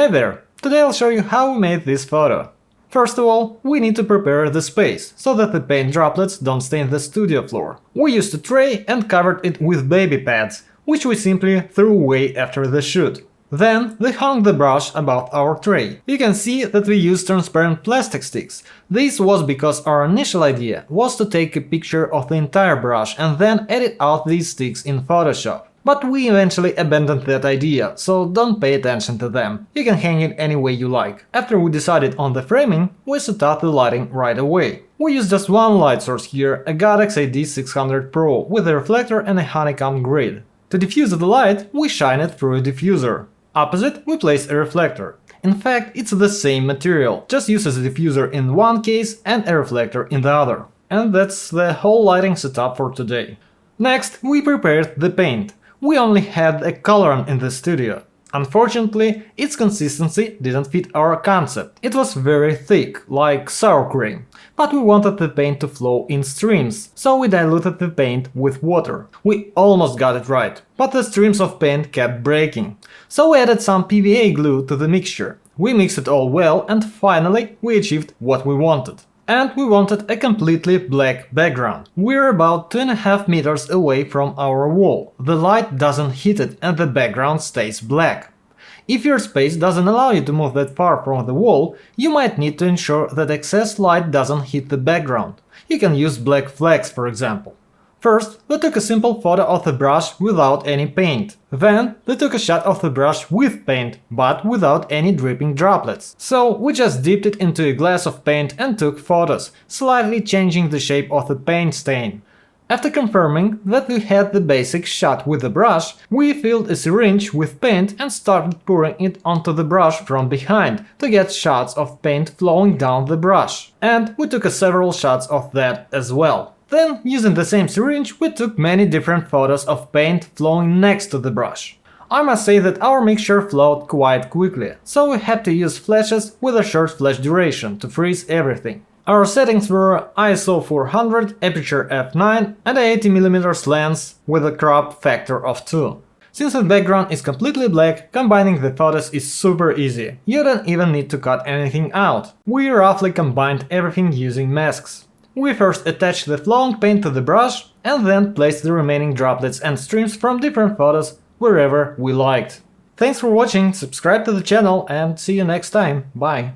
Hey there! Today I'll show you how we made this photo. First of all, we need to prepare the space, so that the paint droplets don't stain the studio floor. We used a tray and covered it with baby pads, which we simply threw away after the shoot. Then we hung the brush above our tray. You can see that we used transparent plastic sticks. This was because our initial idea was to take a picture of the entire brush and then edit out these sticks in Photoshop. But we eventually abandoned that idea, so don't pay attention to them. You can hang it any way you like. After we decided on the framing, we set up the lighting right away. We used just one light source here, a Godox AD600 Pro with a reflector and a honeycomb grid. To diffuse the light, we shine it through a diffuser. Opposite, we place a reflector. In fact, it's the same material, just uses a diffuser in one case and a reflector in the other. And that's the whole lighting setup for today. Next, we prepared the paint. We only had a colorant in the studio. Unfortunately, its consistency didn't fit our concept. It was very thick, like sour cream. But we wanted the paint to flow in streams, so we diluted the paint with water. We almost got it right, but the streams of paint kept breaking. So we added some PVA glue to the mixture. We mixed it all well and finally we achieved what we wanted. And we wanted a completely black background. We're about 2.5 meters away from our wall. The light doesn't hit it and the background stays black. If your space doesn't allow you to move that far from the wall, you might need to ensure that excess light doesn't hit the background. You can use black flex, for example. First, we took a simple photo of the brush without any paint. Then, we took a shot of the brush with paint, but without any dripping droplets. So, we just dipped it into a glass of paint and took photos, slightly changing the shape of the paint stain. After confirming that we had the basic shot with the brush, we filled a syringe with paint and started pouring it onto the brush from behind to get shots of paint flowing down the brush. And we took several shots of that as well. Then, using the same syringe, we took many different photos of paint flowing next to the brush. I must say that our mixture flowed quite quickly, so we had to use flashes with a short flash duration to freeze everything. Our settings were ISO 400, aperture f9 and a 80mm lens with a crop factor of 2. Since the background is completely black, combining the photos is super easy. You don't even need to cut anything out. We roughly combined everything using masks. We first attached the flowing paint to the brush and then placed the remaining droplets and streams from different photos wherever we liked. Thanks for watching, subscribe to the channel and see you next time, bye!